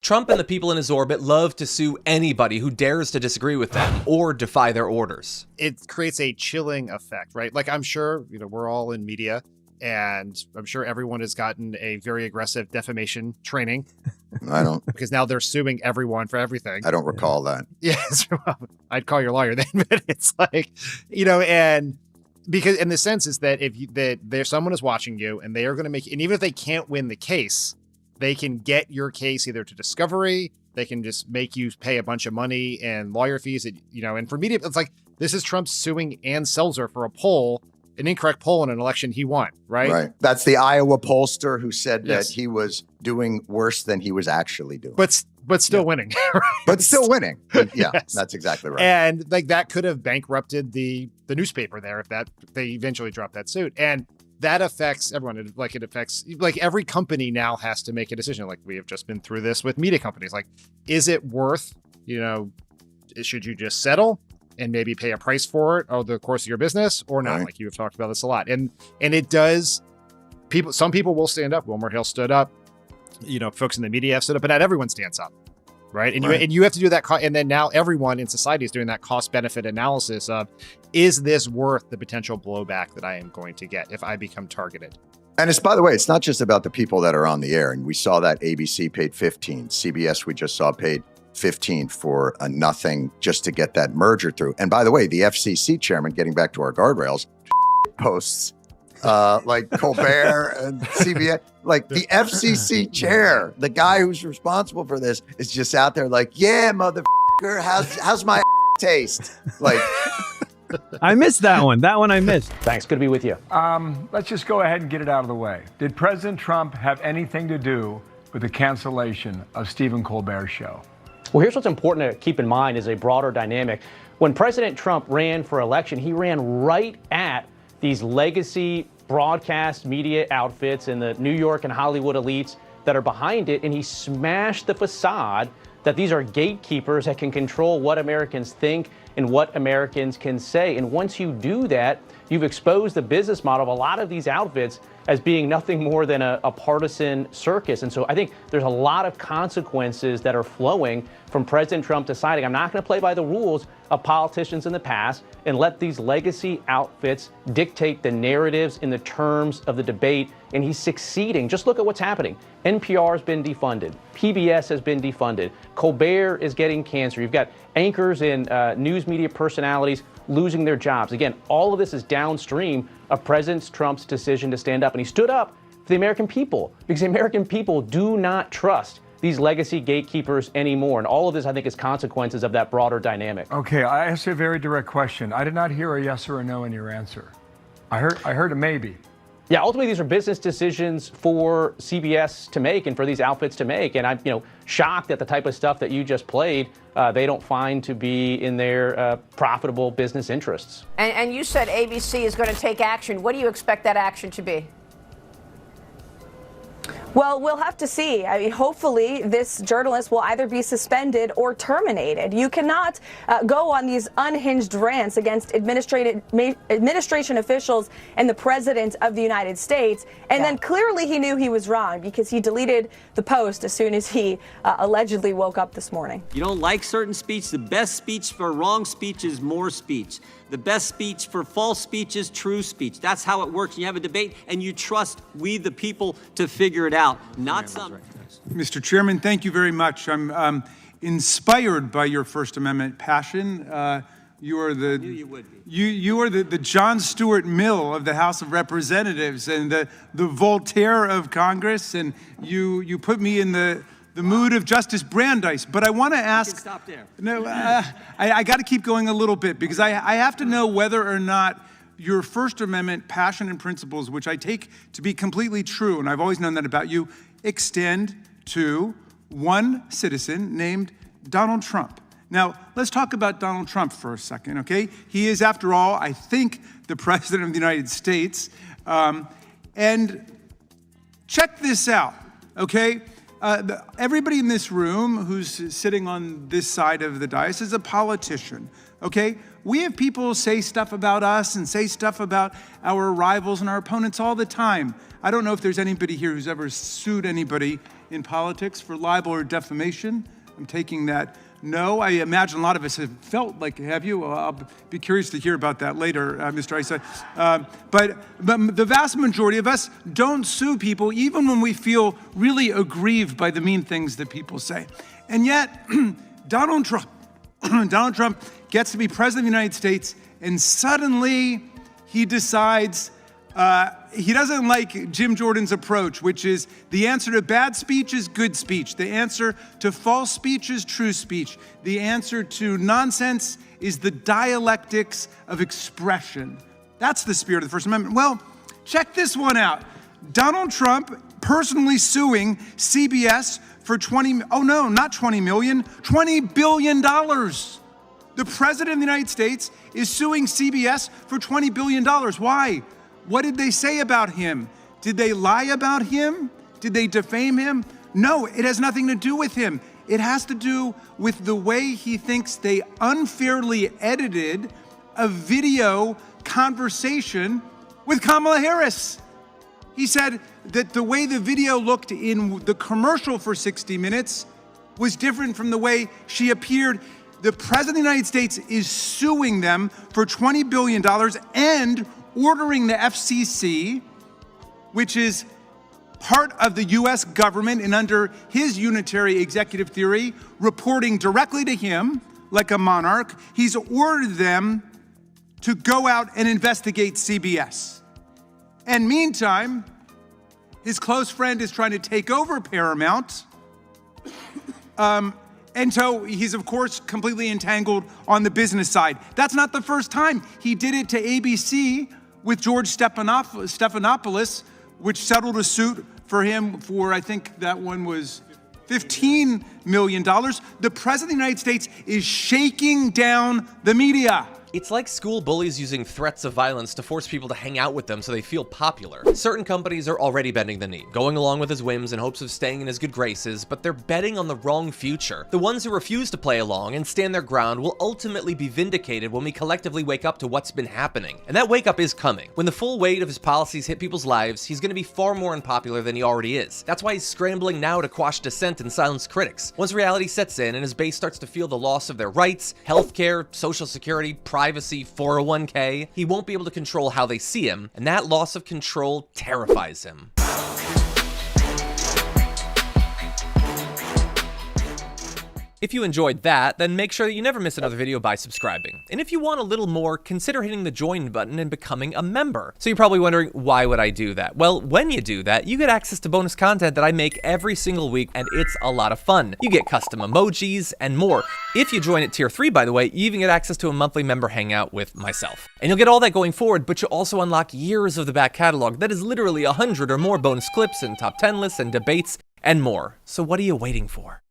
Trump and the people in his orbit love to sue anybody who dares to disagree with them or defy their orders. It creates a chilling effect, right? Like, I'm sure, we're all in media, and I'm sure everyone has gotten a very aggressive defamation training. I don't. Because now they're suing everyone for everything. I don't recall that. Yes. I'd call your lawyer then, but it's like, and because, and the sense is that there's someone is watching you and they are going to make, and even if they can't win the case, they can get your case either to discovery, they can just make you pay a bunch of money and lawyer fees, and for media, it's like, this is Trump suing Ann Selzer for an incorrect poll in an election he won, right? Right. That's the Iowa pollster who said that he was doing worse than he was actually doing. But still winning. Right? But still winning. Yeah, Yes. That's exactly right. And like that could have bankrupted the newspaper there if they eventually dropped that suit. And that affects everyone. It affects every company now has to make a decision. Like, we have just been through this with media companies. Like, is it worth, should you just settle and maybe pay a price for it over the course of your business or not? Right. Like, you have talked about this a lot. And it does, some people will stand up. Wilmer Hill stood up, folks in the media have stood up, but not everyone stands up. Right. And you have to do that. And then now everyone in society is doing that cost benefit analysis of, is this worth the potential blowback that I am going to get if I become targeted? And by the way, it's not just about the people that are on the air. And we saw that ABC paid 15. CBS, we just saw, paid 15 for a nothing just to get that merger through. And by the way, the FCC chairman, getting back to our guardrails, posts like Colbert and CBS, like the FCC chair, the guy who's responsible for this, is just out there like, yeah, motherfucker, how's my taste? Like, I missed that one. That one I missed. Thanks. Good to be with you. Let's just go ahead and get it out of the way. Did President Trump have anything to do with the cancellation of Stephen Colbert's show? Well, here's what's important to keep in mind is a broader dynamic. When President Trump ran for election, he ran right at these legacy broadcast media outfits and the New York and Hollywood elites that are behind it, and he smashed the facade that these are gatekeepers that can control what Americans think and what Americans can say. And once you do that, you've exposed the business model of a lot of these outfits as being nothing more than a partisan circus. And so I think there's a lot of consequences that are flowing from President Trump deciding, I'm not going to play by the rules of politicians in the past and let these legacy outfits dictate the narratives and the terms of the debate. And he's succeeding. Just look at what's happening. NPR has been defunded. PBS has been defunded. Colbert is getting cancer. You've got anchors and news media personalities losing their jobs. Again, all of this is downstream of President Trump's decision to stand up. And he stood up for the American people because the American people do not trust these legacy gatekeepers anymore. And all of this, I think, is consequences of that broader dynamic. Okay, I asked you a very direct question. I did not hear a yes or a no in your answer. I heard a maybe. Yeah, ultimately, these are business decisions for CBS to make and for these outfits to make. And I'm, shocked at the type of stuff that you just played. They don't find to be in their profitable business interests. And you said ABC is going to take action. What do you expect that action to be? Well, we'll have to see. I mean, hopefully this journalist will either be suspended or terminated. You cannot go on these unhinged rants against administration officials and the president of the United States. And then clearly he knew he was wrong because he deleted the post as soon as he allegedly woke up this morning. You don't like certain speech. The best speech for wrong speech is more speech. The best speech for false speech is true speech. That's how it works. You have a debate and you trust we, the people, to figure it out, not some. Mr. Chairman, thank you very much. I'm inspired by your First Amendment passion. You are the you are the Jon Stewart Mill of the House of Representatives and the Voltaire of Congress, and you put me in the mood of Justice Brandeis. But I want to ask. Stop there. No, I got to keep going a little bit because I have to know whether or not your First Amendment passion and principles, which I take to be completely true, and I've always known that about you, extend to one citizen named Donald Trump. Now, let's talk about Donald Trump for a second, okay? He is, after all, I think, the President of the United States. And check this out, okay? Everybody in this room who's sitting on this side of the dais is a politician, okay? We have people say stuff about us and say stuff about our rivals and our opponents all the time. I don't know if there's anybody here who's ever sued anybody in politics for libel or defamation? I'm taking that no. I imagine a lot of us have felt like, have you? Well, I'll be curious to hear about that later, Mr. Isa. But the vast majority of us don't sue people even when we feel really aggrieved by the mean things that people say. And yet, Donald Trump gets to be president of the United States, and suddenly he decides he doesn't like Jim Jordan's approach, which is the answer to bad speech is good speech. The answer to false speech is true speech. The answer to nonsense is the dialectics of expression. That's the spirit of the First Amendment. Well, check this one out. Donald Trump personally suing CBS for $20 billion. The president of the United States is suing CBS for $20 billion. Why? What did they say about him? Did they lie about him? Did they defame him? No, it has nothing to do with him. It has to do with the way he thinks they unfairly edited a video conversation with Kamala Harris. He said that the way the video looked in the commercial for 60 Minutes was different from the way she appeared. The president of the United States is suing them for $20 billion and ordering the FCC, which is part of the U.S. government and under his unitary executive theory, reporting directly to him like a monarch. He's ordered them to go out and investigate CBS. And meantime, his close friend is trying to take over Paramount. And so he's, of course, completely entangled on the business side. That's not the first time. He did it to ABC with George Stephanopoulos, which settled a suit for him for, I think that one was $15 million. The president of the United States is shaking down the media. It's like school bullies using threats of violence to force people to hang out with them so they feel popular. Certain companies are already bending the knee, going along with his whims in hopes of staying in his good graces, but they're betting on the wrong future. The ones who refuse to play along and stand their ground will ultimately be vindicated when we collectively wake up to what's been happening. And that wake up is coming. When the full weight of his policies hit people's lives, he's going to be far more unpopular than he already is. That's why he's scrambling now to quash dissent and silence critics. Once reality sets in and his base starts to feel the loss of their rights, healthcare, social security, privacy, 401k, he won't be able to control how they see him, and that loss of control terrifies him. If you enjoyed that, then make sure that you never miss another video by subscribing. And if you want a little more, consider hitting the join button and becoming a member. So you're probably wondering, why would I do that? Well, when you do that, you get access to bonus content that I make every single week, and it's a lot of fun. You get custom emojis and more. If you join at tier 3, by the way, you even get access to a monthly member hangout with myself. And you'll get all that going forward, but you'll also unlock years of the back catalog that is literally 100 or more bonus clips and top 10 lists and debates and more. So what are you waiting for?